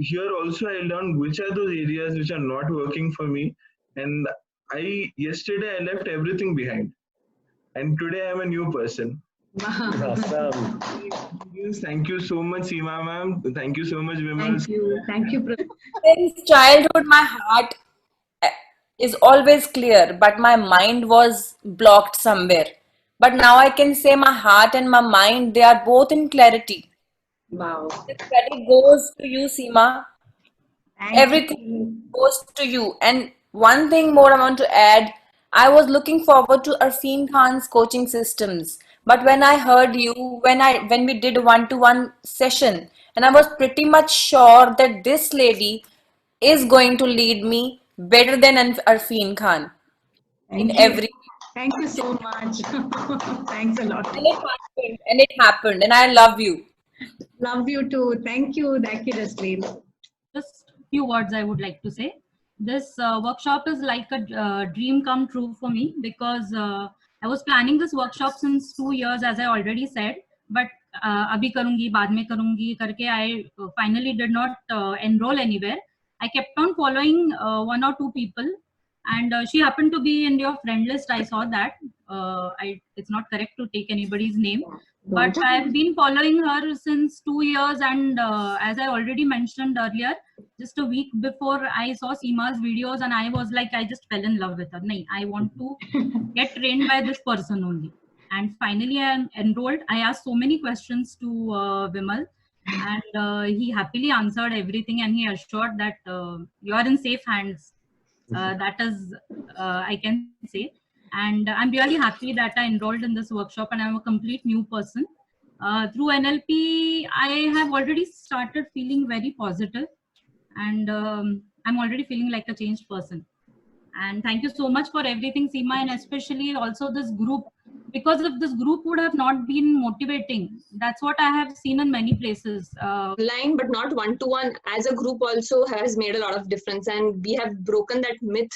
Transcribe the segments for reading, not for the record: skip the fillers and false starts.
here also I learned which are those areas which are not working for me. And yesterday I left everything behind. And today I'm a new person. Awesome. Thank you so much, Seema ma'am. Thank you so much, Vimal. Thank you. Thank you. Since childhood, my heart is always clear, but my mind was blocked somewhere. But now I can say my heart and my mind, they are both in clarity. Wow. The credit goes to you, Seema. Thank Everything you. goes to you. And one thing more I want to add, I was looking forward to Arfeen Khan's coaching systems. But when I heard you, when we did one-to-one session, and I was pretty much sure that this lady is going to lead me better than Arfeen Khan in Thank every. you. Thank you so much. Thanks a lot. And it happened, and I love you. Love you too. Thank you, Daki Rasleen. Just few words I would like to say. This workshop is like a dream come true for me, because I was planning this workshop since 2 years, as I already said. But abhi karungi, baad mein karungi karke, I finally did not enroll anywhere. I kept on following one or two people, and she happened to be in your friend list. I saw that. It's not correct to take anybody's name, but I've been following her since 2 years, and as I already mentioned earlier, just a week before I saw Seema's videos, and I was like, I just fell in love with her. Nahin, I want to get trained by this person only. And finally I am enrolled. I asked so many questions to Vimal, and he happily answered everything, and he assured that you are in safe hands. That is, I can say. And I'm really happy that I enrolled in this workshop, and I'm a complete new person. Through NLP, I have already started feeling very positive, and I'm already feeling like a changed person. And thank you so much for everything, Seema, and especially also this group. Because if this group would have not been motivating, that's what I have seen in many places. Online, but not one-to-one, as a group also has made a lot of difference. And we have broken that myth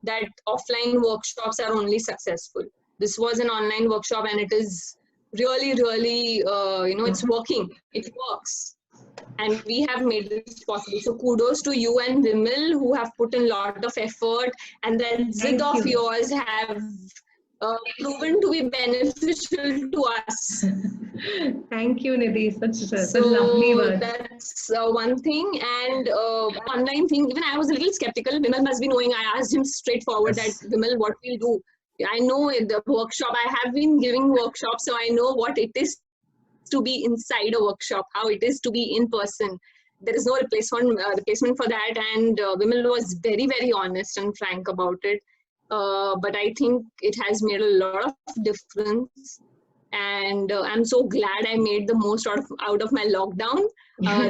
that offline workshops are only successful. This was an online workshop, and it is really, really, it's working. It works. And we have made this possible. So kudos to you and Vimal, who have put in a lot of effort, and that zig of yours have proven to be beneficial to us. Thank you, Nidhi. Such a lovely word. That's one thing. And online thing, even I was a little skeptical. Vimal must be knowing. I asked him straightforward that, Vimal, what we'll do. I know the workshop. I have been giving workshops, so I know what it is to be inside a workshop, how it is to be in person. There is no replacement for that. And Vimal was very, very honest and frank about it. But I think it has made a lot of difference. And I'm so glad I made the most out of my lockdown.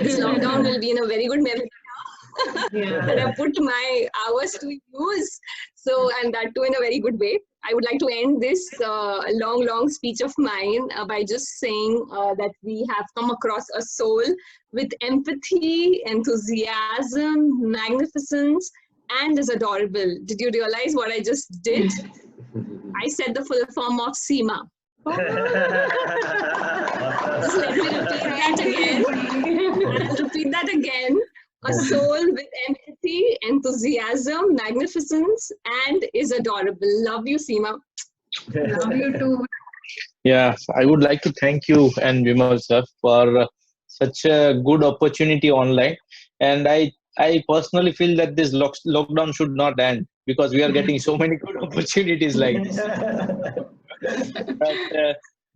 This lockdown will be in a very good memory. And I put my hours to use. So, and that too in a very good way. I would like to end this long speech of mine by just saying that we have come across a soul with empathy, enthusiasm, magnificence, and is adorable. Did you realize what I just did? I said the full form of Seema. Just let me repeat that again. I'll repeat that again. A soul with empathy, enthusiasm, magnificence, and is adorable. Love you, Seema. Love you too. Yeah, I would like to thank you and Vimal sir for such a good opportunity online. And I personally feel that this lockdown should not end, because we are getting so many good opportunities like this.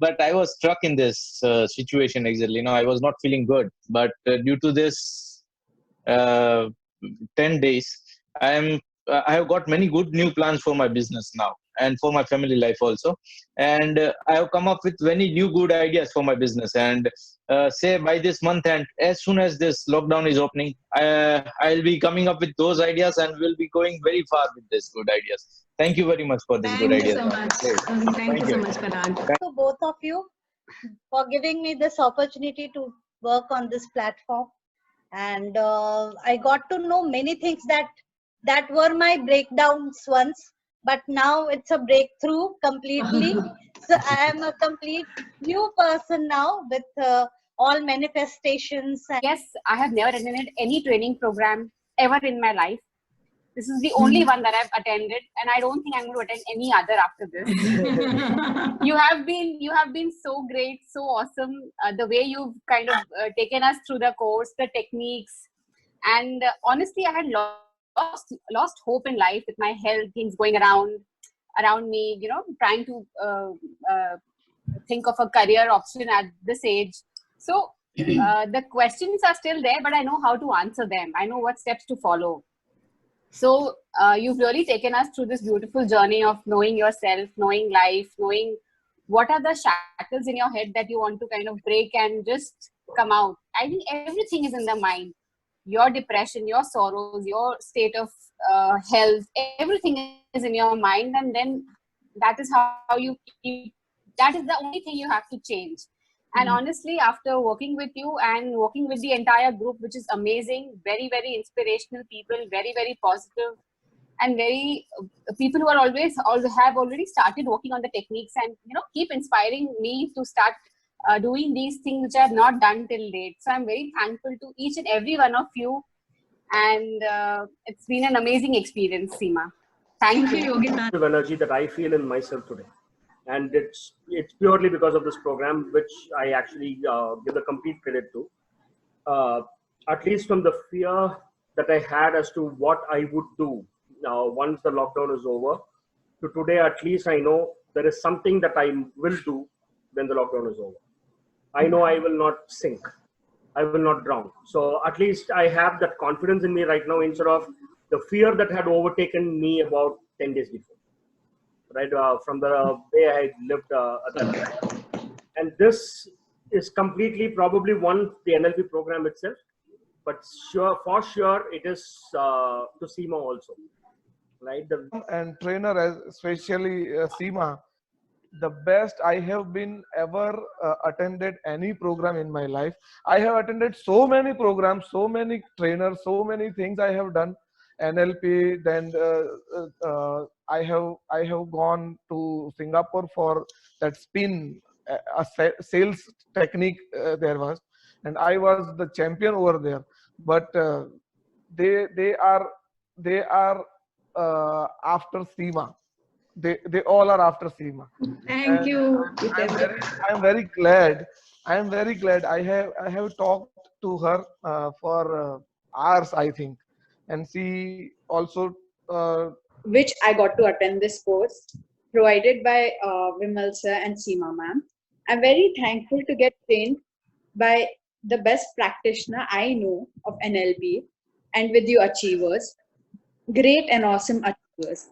But I was struck in this situation exactly. I was not feeling good, but due to this 10 days, I have got many good new plans for my business now, and for my family life also. And I have come up with many new good ideas for my business. And say by this month, and as soon as this lockdown is opening, I'll be coming up with those ideas, and we'll be going very far with these good ideas. Thank you very much for this good ideas. Thank you so much, Parag. To both of you for giving me this opportunity to work on this platform. And I got to know many things that were my breakdowns once, but now it's a breakthrough completely. So I am a complete new person now with all manifestations. Yes, I have never attended any training program ever in my life. This is the only one that I've attended, and I don't think I'm going to attend any other after this. You have been so great, so awesome. The way you've kind of taken us through the course, the techniques, and honestly, I had lost hope in life with my health, things going around me. You know, trying to think of a career option at this age. So the questions are still there, but I know how to answer them. I know what steps to follow. So you've really taken us through this beautiful journey of knowing yourself, knowing life, knowing what are the shackles in your head that you want to kind of break and just come out. I think everything is in the mind. Your depression, your sorrows, your state of health, everything is in your mind, and then that is how you keep. That is the only thing you have to change. And honestly, after working with you and working with the entire group, which is amazing, very, very inspirational people, very, very positive, and very people who are have already started working on the techniques and, you know, keep inspiring me to start doing these things which I have not done till date. So I'm very thankful to each and every one of you. And it's been an amazing experience, Seema. Thank you. Yogita. The energy that I feel in myself today. And it's purely because of this program, which I actually give the complete credit to. At least from the fear that I had as to what I would do once the lockdown is over, to today, at least I know there is something that I will do when the lockdown is over. I know I will not sink. I will not drown. So at least I have that confidence in me right now instead of the fear that had overtaken me about 10 days before. Right, from the way I lived at that time. And this is completely probably the NLP program itself, but for sure it is to Seema also, right? And trainer, especially Seema, the best I have been ever attended any program in my life. I have attended so many programs, so many trainers, so many things I have done. NLP, then I have gone to Singapore for that spin, a sales technique there was, and I was the champion over there. But they are after Seema. They all are after Seema. Thank you. I'm very glad. I have talked to her for hours, I think. And she also which I got to attend this course provided by Vimal sir and Seema ma'am. I'm very thankful to get trained by the best practitioner I know of NLP and with you achievers, great and awesome achievers.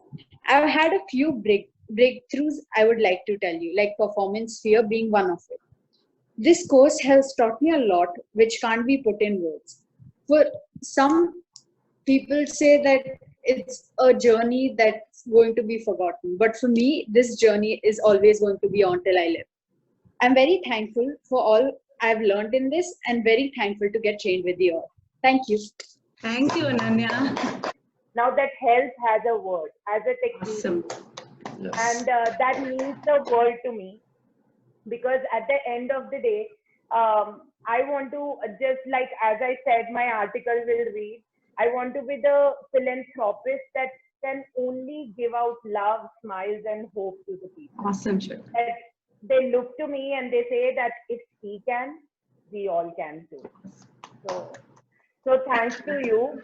I've had a few breakthroughs I would like to tell you, like performance fear being one of it. This course has taught me a lot which can't be put in words. For some people say that it's a journey that's going to be forgotten. But for me, this journey is always going to be on till I live. I'm very thankful for all I've learned in this and very thankful to get trained with you all. Thank you. Thank you, Ananya. Now that health has a word, as a technique. Awesome. Yes. And that means the world to me. Because at the end of the day, I want to, just like as I said, my article will read, I want to be the philanthropist that can only give out love, smiles, and hope to the people. Awesome, sure. That they look to me and they say that if he can, we all can too. So thanks to you.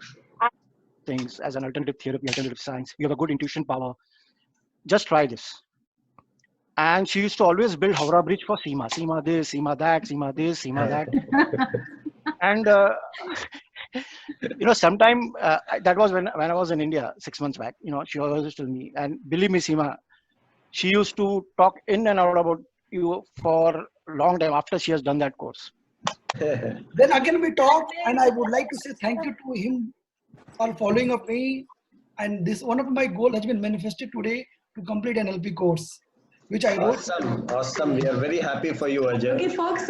Things as an alternative therapy, alternative science. You have a good intuition power. Just try this. And she used to always build Howrah Bridge for Seema. Seema this, Seema that, Seema this, Seema that. And you know, sometime that was when I was in India 6 months back. You know, she always told me, and believe me, Seema, she used to talk in and out about you for a long time after she has done that course. Then again we talked, and I would like to say thank you to him for following up me. And this one of my goals has been manifested today to complete an NLP course, which I wrote. Awesome. We are very happy for you, Ajay. Okay, folks,